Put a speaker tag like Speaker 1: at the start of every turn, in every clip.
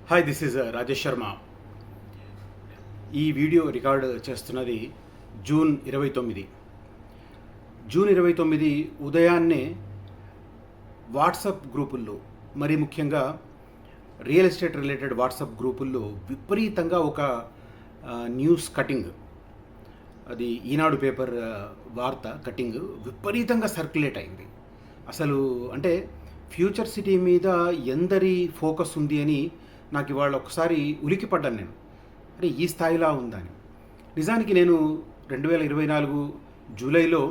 Speaker 1: Hi, this is Rajesh Sharma. ఈ video record చేస్తున్నది June 29. June 29 ఉదయాన్నే వాట్సాప్ గ్రూపుల్లో, మరీ ముఖ్యంగా రియల్ ఎస్టేట్ రిలేటెడ్ వాట్సాప్ గ్రూపుల్లో విపరీతంగా ఒక న్యూస్ కటింగ్, అది ఈనాడు పేపర్ వార్త కటింగ్ విపరీతంగా సర్క్యులేట్ అయింది. అసలు అంటే ఫ్యూచర్ సిటీ మీద ఎందరి ఫోకస్ ఉంది అని నాకు ఇవాళ ఒకసారి ఉలికిపడ్డాను నేను. అంటే ఈ స్థాయిలా ఉందని. నిజానికి నేను 2024 జూలైలో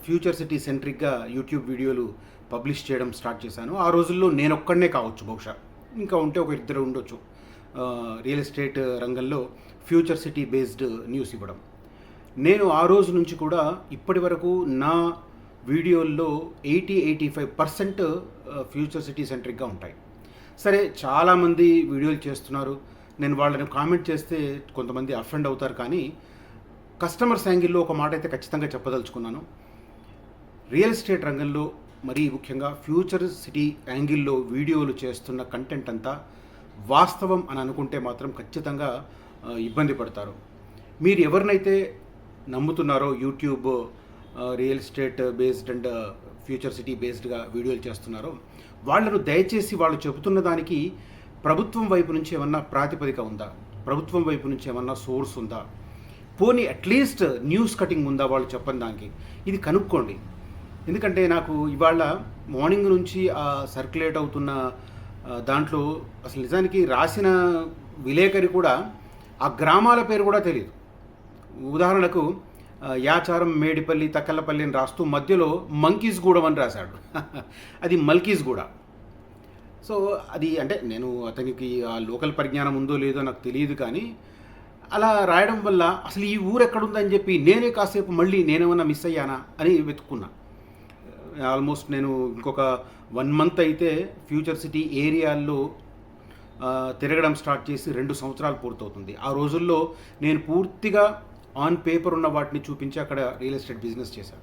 Speaker 1: ఫ్యూచర్ సిటీ సెంట్రిక్గా యూట్యూబ్ వీడియోలు పబ్లిష్ చేయడం స్టార్ట్ చేశాను. ఆ రోజుల్లో నేను ఒక్కడనే కావచ్చు, బహుశా ఇంకా ఉంటే ఒక ఇద్దరు ఉండొచ్చు రియల్ ఎస్టేట్ రంగంలో ఫ్యూచర్ సిటీ బేస్డ్ న్యూస్ ఇవ్వడం. నేను ఆ రోజు నుంచి కూడా ఇప్పటి వరకు నా వీడియోల్లో 80-85% ఫ్యూచర్ సిటీ సెంట్రిక్గా ఉంటాయి. సరే, చాలామంది వీడియోలు చేస్తున్నారు, నేను వాళ్ళని కామెంట్ చేస్తే కొంతమంది అఫెండ్ అవుతారు, కానీ కస్టమర్స్ యాంగిల్లో ఒక మాట అయితే ఖచ్చితంగా చెప్పదలుచుకున్నాను. రియల్ ఎస్టేట్ రంగంలో మరీ ముఖ్యంగా ఫ్యూచర్ సిటీ యాంగిల్లో వీడియోలు చేస్తున్న కంటెంట్ అంతా వాస్తవం అని అనుకుంటే మాత్రం ఖచ్చితంగా ఇబ్బంది పడతారు. మీరు ఎవరినైతే నమ్ముతున్నారో YouTube real estate based and future city బేస్డ్గా వీడియోలు చేస్తున్నారో వాళ్ళను దయచేసి వాళ్ళు చెబుతున్న దానికి ప్రభుత్వం వైపు నుంచి ఏమన్నా ప్రాతిపదిక ఉందా, ప్రభుత్వం వైపు నుంచి ఏమన్నా సోర్స్ ఉందా, పోనీ అట్లీస్ట్ న్యూస్ కటింగ్ ఉందా వాళ్ళు చెప్పని దానికి, ఇది కనుక్కోండి. ఎందుకంటే నాకు ఇవాళ మార్నింగ్ నుంచి ఆ సర్క్యులేట్ అవుతున్న దాంట్లో అసలు నిజానికి రాసిన విలేకరి కూడా ఆ గ్రామాల పేరు కూడా తెలియదు. ఉదాహరణకు యాచారం, మేడిపల్లి, తక్కలపల్లి అని రాస్తూ మధ్యలో మంకీస్గూడెం అని రాశాడు. అది మల్కీస్గూడ. సో అది అంటే నేను అతనికి ఆ లోకల్ పరిజ్ఞానం ఉందో లేదో నాకు తెలియదు, కానీ అలా రాయడం వల్ల అసలు ఈ ఊరు ఎక్కడుందని చెప్పి నేనే కాసేపు మళ్ళీ నేనేమన్నా మిస్ అయ్యానా అని వెతుక్కున్నా. ఆల్మోస్ట్ నేను ఇంకొక 1 month అయితే ఫ్యూచర్ సిటీ ఏరియాల్లో తిరగడం స్టార్ట్ చేసి 2 సంవత్సరాలు పూర్తవుతుంది. ఆ రోజుల్లో నేను పూర్తిగా ఆన్ పేపర్ ఉన్న వాటిని చూపించి అక్కడ రియల్ ఎస్టేట్ బిజినెస్ చేశాను.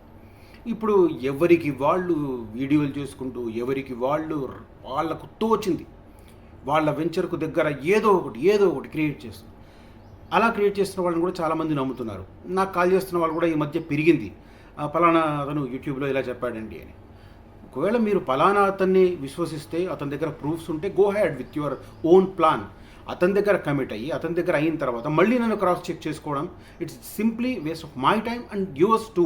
Speaker 1: ఇప్పుడు ఎవరికి వాళ్ళు వీడియోలు చేసుకుంటూ, ఎవరికి వాళ్ళకు తోచింది వాళ్ళ వెంచర్కు దగ్గర ఏదో ఒకటి క్రియేట్ చేస్తారు. అలా క్రియేట్ చేస్తున్న వాళ్ళని కూడా చాలామంది నమ్ముతున్నారు. నాకు కాల్ చేస్తున్న వాళ్ళు కూడా ఈ మధ్య పెరిగింది, పలానా అతను యూట్యూబ్లో ఇలా చెప్పాడండి అని. ఒకవేళ మీరు పలానా అతన్ని విశ్వసిస్తే, అతని దగ్గర ప్రూఫ్స్ ఉంటే go head with your own plan. అతని దగ్గర కమిట్ అయ్యి అతని దగ్గర అయిన తర్వాత మళ్ళీ నన్ను క్రాస్ చెక్ చేసుకోవడం it's simply waste of my time and yours two.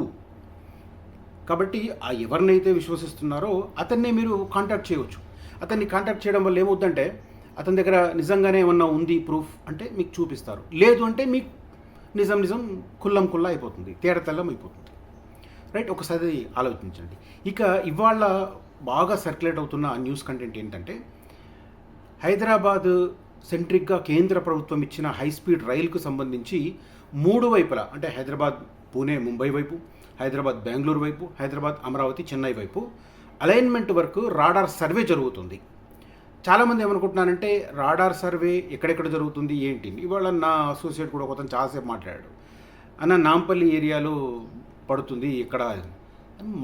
Speaker 1: కాబట్టి ఆ ఎవరినైతే విశ్వసిస్తున్నారో అతన్నే మీరు కాంటాక్ట్ చేయవచ్చు. అతన్ని కాంటాక్ట్ చేయడం వల్ల ఏమవుతుందంటే అతని దగ్గర నిజంగానే ఏమన్నా ఉంది ప్రూఫ్ అంటే మీకు చూపిస్తారు, లేదు అంటే మీకు నిజం కుల్లా అయిపోతుంది, తేడతెల్లం అయిపోతుంది. రైట్, ఒకసారి ఆలోచించండి. ఇక ఇవాళ బాగా సర్క్యులేట్ అవుతున్న న్యూస్ కంటెంట్ ఏంటంటే, హైదరాబాద్ సెంట్రిక్గా కేంద్ర ప్రభుత్వం ఇచ్చిన హై స్పీడ్ రైలుకు సంబంధించి 3 వైపులా, అంటే హైదరాబాద్ పూణే ముంబై వైపు, హైదరాబాద్ బెంగళూరు వైపు, హైదరాబాద్ అమరావతి చెన్నై వైపు అలైన్మెంట్ వరకు రాడార్ సర్వే జరుగుతుంది. చాలామంది ఏమనుకుంటున్నారంటే రాడార్ సర్వే ఎక్కడెక్కడ జరుగుతుంది ఏంటి. ఇవాళ నా అసోసియేట్ కూడా ఒకతను చాలాసేపు మాట్లాడాడు, అన్న నాంపల్లి ఏరియాలో పడుతుంది ఇక్కడ.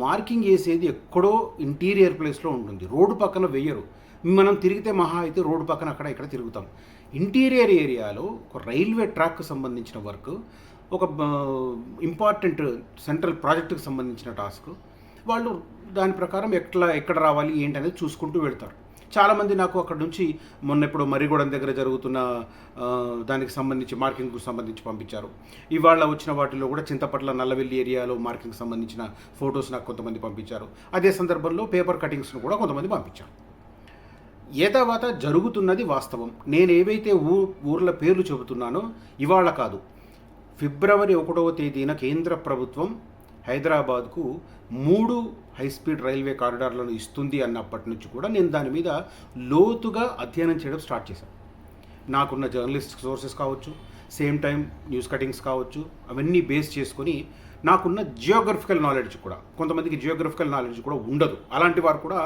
Speaker 1: మార్కింగ్ వేసేది ఎక్కడో ఇంటీరియర్ ప్లేస్లో ఉంటుంది, రోడ్డు పక్కన వెయ్యరు. మనం తిరిగితే మహా అయితే రోడ్డు పక్కన అక్కడ ఇక్కడ తిరుగుతాం. ఇంటీరియర్ ఏరియాలో ఒక రైల్వే ట్రాక్కు సంబంధించిన వర్క్, ఒక ఇంపార్టెంట్ సెంట్రల్ ప్రాజెక్టుకు సంబంధించిన టాస్క్, వాళ్ళు దాని ప్రకారం ఎక్కడ రావాలి ఏంటి అనేది చూసుకుంటూ వెళ్తారు. చాలామంది నాకు అక్కడ నుంచి మొన్న ఇప్పుడు మరిగూడెం దగ్గర జరుగుతున్న దానికి సంబంధించి మార్కింగ్కు సంబంధించి పంపించారు. ఇవాళ వచ్చిన వాటిలో కూడా చింతపట్ల, నల్లవెల్లి ఏరియాలో మార్కింగ్కి సంబంధించిన ఫొటోస్ నాకు కొంతమంది పంపించారు. అదే సందర్భంలో పేపర్ కటింగ్స్ను కూడా కొంతమంది పంపించారు. తర్వాత జరుగుతున్నది వాస్తవం. నేను ఏవైతే ఊర్ల పేర్లు చెబుతున్నానో ఇవాళ కాదు, ఫిబ్రవరి 1వ తేదీన కేంద్ర ప్రభుత్వం హైదరాబాద్కు 3 హైస్పీడ్ రైల్వే కారిడార్లను ఇస్తుంది అన్నప్పటి నుంచి కూడా నేను దాని మీద లోతుగా అధ్యయనం చేయడం స్టార్ట్ చేశాను. నాకున్న జర్నలిస్ట్ సోర్సెస్ కావచ్చు, సేమ్ టైం న్యూస్ కటింగ్స్ కావచ్చు, అవన్నీ బేస్ చేసుకొని నాకున్న జియోగ్రఫికల్ నాలెడ్జ్ కూడా, కొంతమందికి జియోగ్రఫికల్ నాలెడ్జ్ కూడా ఉండదు, అలాంటి వారు కూడా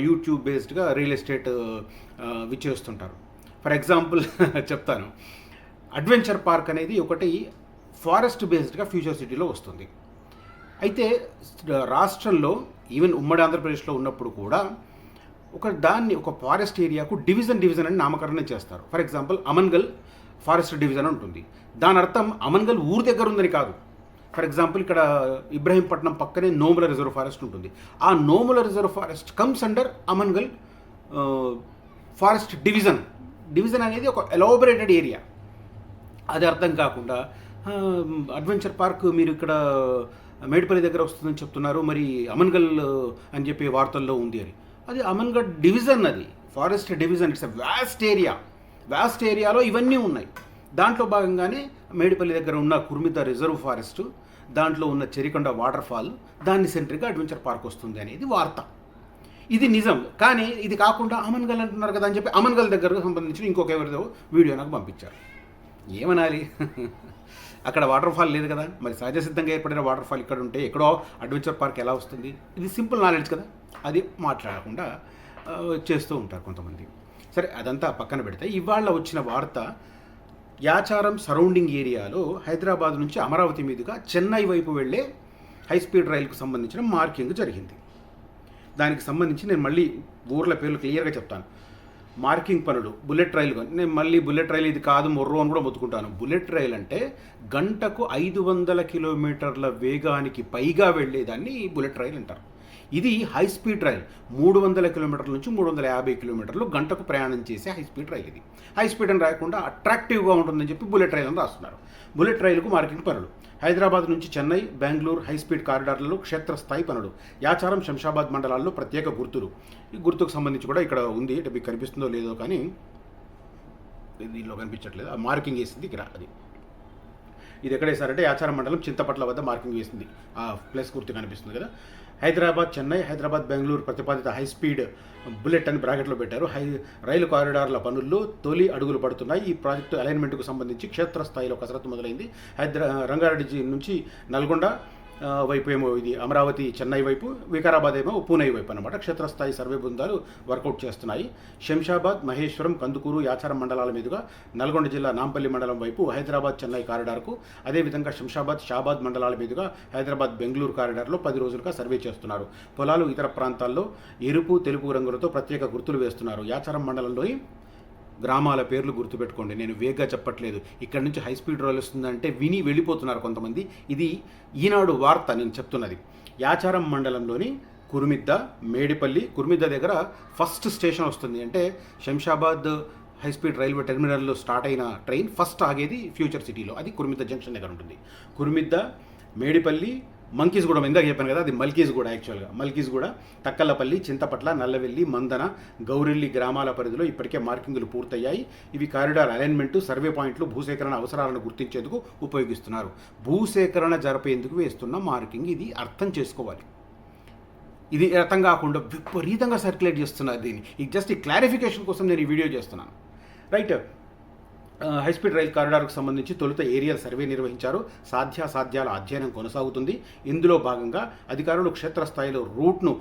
Speaker 1: యూట్యూబ్ బేస్డ్గా రియల్ ఎస్టేట్ విచ్చేస్తుంటారు. ఫర్ ఎగ్జాంపుల్ చెప్తాను, అడ్వెంచర్ పార్క్ అనేది ఒకటి ఫారెస్ట్ బేస్డ్గా ఫ్యూచర్ సిటీలో వస్తుంది. అయితే రాష్ట్రంలో ఈవెన్ ఉమ్మడి ఆంధ్రప్రదేశ్లో ఉన్నప్పుడు కూడా ఒక ఫారెస్ట్ ఏరియాకు డివిజన్ అని నామకరణం చేస్తారు. For example Amangal forest division ఉంటుంది. దాని అర్థం అమన్గల్ ఊరు దగ్గర ఉందని కాదు. ఫర్ ఎగ్జాంపుల్ ఇక్కడ ఇబ్రహీంపట్నం పక్కనే నోముల రిజర్వ్ ఫారెస్ట్ ఉంటుంది. ఆ Nomula reserve forest comes under Amangal forest division అనేది ఒక ఎలాబొరేటెడ్ ఏరియా. అది అర్థం కాకుండా అడ్వెంచర్ పార్క్ మీరు ఇక్కడ మేడిపల్లి దగ్గర వస్తుందని చెప్తున్నారు, మరి అమన్గల్ అని చెప్పి వార్తల్లో ఉంది అని. అది అమన్గఢ్ డివిజన్, అది forest division. It's a vast ఏరియాలో ఇవన్నీ ఉన్నాయి. దాంట్లో భాగంగానే మేడిపల్లి దగ్గర ఉన్న కుర్మిద్ద రిజర్వ్ ఫారెస్ట్, దాంట్లో ఉన్న చెరికొండ వాటర్ ఫాల్, దాన్ని సెంట్రిక్గా అడ్వెంచర్ పార్క్ వస్తుంది అనేది వార్త. ఇది నిజం. కానీ ఇది కాకుండా అమన్గల్ అంటున్నారు కదా అని చెప్పి అమన్గల్ దగ్గరకు సంబంధించిన ఇంకొక ఎవరిదో వీడియో నాకు పంపించారు. ఏమనాలి? అక్కడ వాటర్ ఫాల్ లేదు కదా, మరి సహజసిద్ధంగా ఏర్పడిన వాటర్ ఫాల్ ఇక్కడ ఉంటే ఎక్కడో అడ్వెంచర్ పార్క్ ఎలా వస్తుంది? ఇది సింపుల్ నాలెడ్జ్ కదా, అది మాట్లాడకుండా చేస్తూ ఉంటారు కొంతమంది. సరే, అదంతా పక్కన పెడితే ఇవాళ వచ్చిన వార్త, యాచారం సరౌండింగ్ ఏరియాలో హైదరాబాద్ నుంచి అమరావతి మీదుగా చెన్నై వైపు వెళ్ళే హై స్పీడ్ రైలుకు సంబంధించిన మార్కింగ్ జరిగింది. దానికి సంబంధించి నేను మళ్ళీ ఊర్ల పేర్లు క్లియర్గా చెప్తాను. మార్కింగ్ పనులు, బుల్లెట్ రైలు. నేను మళ్ళీ బుల్లెట్ రైలు ఇది కాదు మొర్రో అని కూడా మొత్తుకుంటాను. బుల్లెట్ రైలు అంటే గంటకు 500 కిలోమీటర్ల వేగానికి పైగా వెళ్ళేదాన్ని బుల్లెట్ రైలు అంటారు. ఇది హై స్పీడ్ రైల్. 300 కిలోమీటర్ల నుంచి 350 కిలోమీటర్లు గంటకు ప్రయాణం చేసే హై స్పీడ్ రైల్. ఇది హై స్పీడ్ అని రాయకుండా అట్రాక్టివ్గా ఉంటుందని చెప్పి బుల్లెట్ రైలు అని రాస్తున్నారు. బుల్లెట్ రైలుకు మార్కింగ్ పనులు. హైదరాబాద్ నుంచి చెన్నై, బెంగళూరు హై స్పీడ్ కారిడార్లలో క్షేత్రస్థాయి పనులు. యాచారం, శంషాబాద్ మండలాల్లో ప్రత్యేక గుర్తులు. ఈ గుర్తుకు సంబంధించి కూడా ఇక్కడ ఉంది. అంటే మీకు కనిపిస్తుందో లేదో కానీ దీనిలో కనిపించట్లేదు. ఆ మార్కింగ్ వేసింది ఇక్కడ. ఇది ఎక్కడ వేశారంటే యాచారం మండలం చింతపట్ల వద్ద మార్కింగ్ వేసింది. ఆ ప్లస్ గుర్తు కనిపిస్తుంది కదా. హైదరాబాద్, చెన్నై, హైదరాబాద్, బెంగళూరు ప్రతిపాదిత హై స్పీడ్ బుల్లెట్ అని బ్రాకెట్లో పెట్టారు. రైలు కారిడార్ల పనుల్లో తొలి అడుగులు పడుతున్నాయి. ఈ ప్రాజెక్టు అలైన్మెంట్కు సంబంధించి క్షేత్రస్థాయిలో కసరత్తు మొదలైంది. రంగారెడ్డి నుంచి నల్గొండ వైపు ఏమో ఇది అమరావతి చెన్నై వైపు, వికారాబాద్ ఏమో పూణే వైపు అనమాట. క్షేత్రస్థాయి సర్వే బృందాలు వర్కౌట్ చేస్తున్నాయి. శంషాబాద్, మహేశ్వరం, కందుకూరు, యాచారం మండలాల మీదుగా నల్గొండ జిల్లా నాంపల్లి మండలం వైపు హైదరాబాద్ చెన్నై కారిడార్కు, అదేవిధంగా శంషాబాద్, షాబాద్ మండలాల మీదుగా హైదరాబాద్ బెంగళూరు కారిడార్లో 10 రోజులుగా సర్వే చేస్తున్నారు. పొలాలు, ఇతర ప్రాంతాల్లో ఎరుపు, తెలుపు రంగులతో ప్రత్యేక గుర్తులు వేస్తున్నారు. యాచారం మండలంలోని గ్రామాల పేర్లు గుర్తుపెట్టుకోండి. నేను వేగంగా చెప్పట్లేదు. ఇక్కడ నుంచి హై స్పీడ్ రైలు వస్తుందంటే విని వెళ్ళిపోతున్నారు కొంతమంది. ఇది ఈనాడు వార్త నేను చెప్తున్నది. యాచారం మండలంలోని కుర్మిద్ద, మేడిపల్లి, కుర్మిద్ద దగ్గర ఫస్ట్ స్టేషన్ వస్తుంది. అంటే శంషాబాద్ హై స్పీడ్ రైల్వే టెర్మినల్లో స్టార్ట్ అయిన ట్రైన్ ఫస్ట్ ఆగేది ఫ్యూచర్ సిటీలో. అది కుర్మిద్ద జంక్షన్ దగ్గర ఉంటుంది. కుర్మిద్ద, మేడిపల్లి, మంకీస్గూడ, ఇందాక చెప్పాను కదా, అది మల్కీస్గూడ. యాక్చువల్గా మల్కీస్గూడ, తక్కల్లపల్లి, చింతపట్ల, నల్లవెల్లి, మందన, గౌరెల్లి గ్రామాల పరిధిలో ఇప్పటికే మార్కింగులు పూర్తయ్యాయి. ఇవి కారిడార్ అలైన్మెంటు, సర్వే పాయింట్లు, భూసేకరణ అవసరాలను గుర్తించేందుకు ఉపయోగిస్తున్నారు. భూసేకరణ జరిపేందుకు వేస్తున్న మార్కింగ్ ఇది, అర్థం చేసుకోవాలి. ఇది అర్థం కాకుండా విపరీతంగా సర్క్యులేట్ చేస్తున్నారు దీన్ని. ఈ జస్ట్ ఈ క్లారిఫికేషన్ కోసం నేను ఈ వీడియో చేస్తున్నాను. రైట్. హై స్పీడ్ రైల్ కారిడార్కు సంబంధించి తొలుత ఏరియల్ సర్వే నిర్వహించారు. సాధ్యాసాధ్యాల అధ్యయనం కొనసాగుతుంది. ఇందులో భాగంగా అధికారులు క్షేత్రస్థాయిలో రూట్ను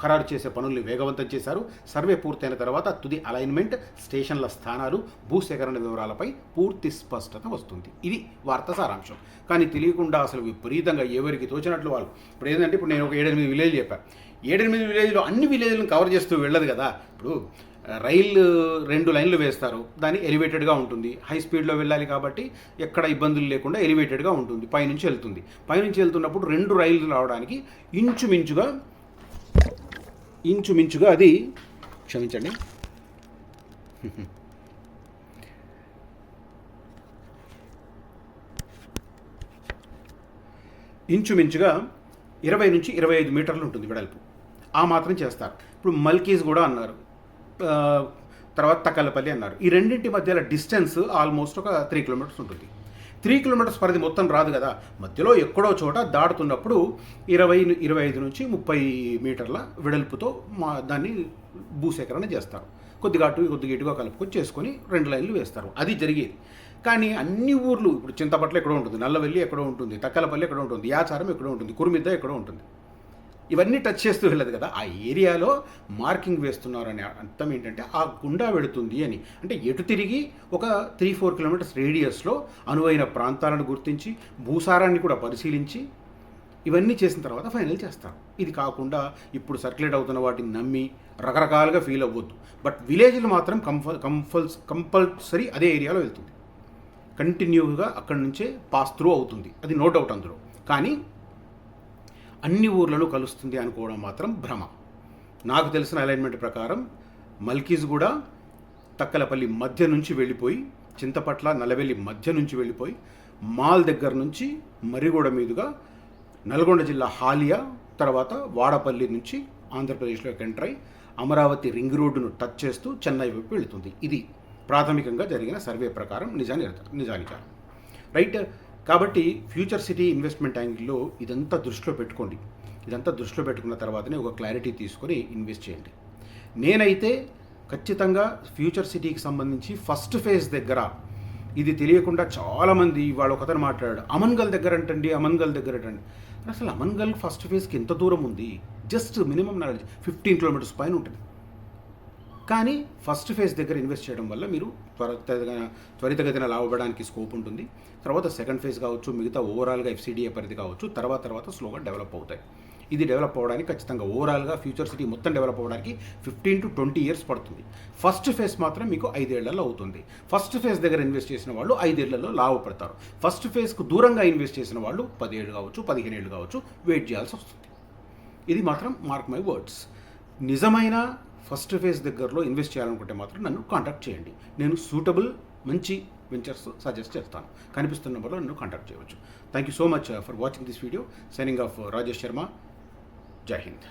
Speaker 1: ఖరారు చేసే పనుల్ని వేగవంతం చేశారు. సర్వే పూర్తయిన తర్వాత తుది అలైన్మెంట్, స్టేషన్ల స్థానాలు, భూసేకరణ వివరాలపై పూర్తి స్పష్టత వస్తుంది. ఇది వార్త సారాంశం. కానీ తెలియకుండా అసలు విపరీతంగా ఎవరికి తోచినట్లు వాళ్ళు. ఇప్పుడు ఏంటంటే, ఇప్పుడు నేను ఒక 7-8 విలేజ్ చెప్పాను. 7-8 విలేజ్లో అన్ని విలేజ్లను కవర్ చేస్తూ వెళ్ళదు కదా. ఇప్పుడు రైలు 2 లైన్లు వేస్తారు, దాన్ని ఎలివేటెడ్గా ఉంటుంది. హై స్పీడ్లో వెళ్ళాలి కాబట్టి ఎక్కడ ఇబ్బందులు లేకుండా ఎలివేటెడ్గా ఉంటుంది. పైనుంచి వెళ్తున్నప్పుడు 2 రైళ్లు రావడానికి ఇంచుమించుగా అది, క్షమించండి, ఇంచుమించుగా 20 నుంచి 25 మీటర్లు ఉంటుంది వెడల్పు. ఆ మాత్రం చేస్తారు. ఇప్పుడు మల్కీస్ కూడా అన్నారు, తర్వాత తక్కలపల్లి అన్నారు. ఈ రెండింటి మధ్యలో డిస్టెన్స్ ఆల్మోస్ట్ ఒక 3 కిలోమీటర్స్ ఉంటుంది. 3 కిలోమీటర్స్ పరిధి మొత్తం రాదు కదా, మధ్యలో ఎక్కడో చోట దాటుతున్నప్పుడు 25 నుంచి 30 మీటర్ల వెడల్పుతో దాన్ని భూసేకరణ చేస్తారు. కొద్దిగా అటు కొద్దిగా ఇటుగా కలుపుకొని చేసుకొని 2 లైన్లు వేస్తారు. అది జరిగేది. కానీ అన్ని ఊర్లు, ఇప్పుడు చింతపట్ల ఎక్కడో ఉంటుంది, నల్లవెల్లి ఎక్కడో ఉంటుంది, తక్కలపల్లి ఎక్కడో ఉంటుంది, యాచారం ఎక్కడో ఉంటుంది, కుర్మిద్ద ఎక్కడో ఉంటుంది. ఇవన్నీ టచ్ చేస్తూ వెళ్ళదు కదా. ఆ ఏరియాలో మార్కింగ్ వేస్తున్నారనే అర్థం ఏంటంటే ఆ గుండా వెళుతుంది అని. అంటే ఎటు తిరిగి ఒక 3-4 కిలోమీటర్స్ రేడియస్లో అనువైన ప్రాంతాలను గుర్తించి, భూసారాన్ని కూడా పరిశీలించి, ఇవన్నీ చేసిన తర్వాత ఫైనల్ చేస్తారు. ఇది కాకుండా ఇప్పుడు సర్క్యులేట్ అవుతున్న వాటిని నమ్మి రకరకాలుగా ఫీల్ అవ్వద్దు. బట్ విలేజ్లో మాత్రం కంపల్సరీ అదే ఏరియాలో వెళ్తుంది, కంటిన్యూగా అక్కడి నుంచే పాస్ త్రూ అవుతుంది, అది నో డౌట్ అందులో. కానీ అన్ని ఊర్లను కలుస్తుంది అనుకోవడం మాత్రం భ్రమ. నాకు తెలిసిన అలైన్మెంట్ ప్రకారం మల్కీజ్గూడ తక్కలపల్లి మధ్య నుంచి వెళ్ళిపోయి, చింతపట్ల నల్లవెల్లి మధ్య నుంచి వెళ్ళిపోయి, మాల్ దగ్గర నుంచి మరిగూడ మీదుగా నల్గొండ జిల్లా హాలియా, తర్వాత వాడపల్లి నుంచి ఆంధ్రప్రదేశ్లోకి ఎంటర్ అయి అమరావతి రింగ్ రోడ్డును టచ్ చేస్తూ చెన్నై వైపు వెళుతుంది. ఇది ప్రాథమికంగా జరిగిన సర్వే ప్రకారం నిజానికి రైట్. కాబట్టి ఫ్యూచర్ సిటీ ఇన్వెస్ట్మెంట్ యాంగిల్లో ఇదంతా దృష్టిలో పెట్టుకోండి. ఇదంతా దృష్టిలో పెట్టుకున్న తర్వాతనే ఒక క్లారిటీ తీసుకొని ఇన్వెస్ట్ చేయండి. నేనైతే ఖచ్చితంగా ఫ్యూచర్ సిటీకి సంబంధించి ఫస్ట్ ఫేజ్ దగ్గర ఇది తెలియకుండా చాలామంది ఇవాళ ఒకతను మాట్లాడాడు, అమన్గల్ దగ్గర అంటండి, అమన్గల్ దగ్గర అంటండి. అసలు అమన్గల్ ఫస్ట్ ఫేజ్కి ఎంత దూరం ఉంది? జస్ట్ మినిమం నాలెడ్జ్ 15 కిలోమీటర్స్ పైన ఉంటుంది. కానీ ఫస్ట్ ఫేజ్ దగ్గర ఇన్వెస్ట్ చేయడం వల్ల మీరు త్వరితగతిన లాభపడడానికి స్కోప్ ఉంటుంది. తర్వాత సెకండ్ ఫేజ్ కావచ్చు, మిగతా ఓవరాల్గా FCDA పరిధి కావచ్చు, తర్వాత స్లోగా డెవలప్ అవుతాయి. ఇది డెవలప్ అవ్వడానికి ఖచ్చితంగా ఓవరాల్గా ఫ్యూచర్ సిటీ మొత్తం డెవలప్ అవ్వడానికి 15 to 20 years పడుతుంది. ఫస్ట్ ఫేజ్ మాత్రం మీకు 5 ఏళ్లలో అవుతుంది. ఫస్ట్ ఫేజ్ దగ్గర ఇన్వెస్ట్ చేసిన వాళ్ళు 5 ఏళ్లలో లాభపడతారు. ఫస్ట్ ఫేజ్కు దూరంగా ఇన్వెస్ట్ చేసిన వాళ్ళు 10 ఏళ్ళు కావచ్చు, 15 ఏళ్ళు కావచ్చు వెయిట్ చేయాల్సి వస్తుంది. ఇది మాత్రం మార్క్ మై వర్డ్స్. నిజమైన ఫస్ట్ ఫేజ్ దగ్గరలో ఇన్వెస్ట్ చేయాలనుకుంటే మాత్రం నన్ను కాంటాక్ట్ చేయండి. నేను సూటబుల్ మంచి వెంచర్స్ సజెస్ట్ చేస్తాను. కనిపిస్తున్న నెంబర్లో నన్ను కాంటాక్ట్ చేయవచ్చు. Thank you so much for watching this video. Signing off Rajesh Sharma. జై హింద్.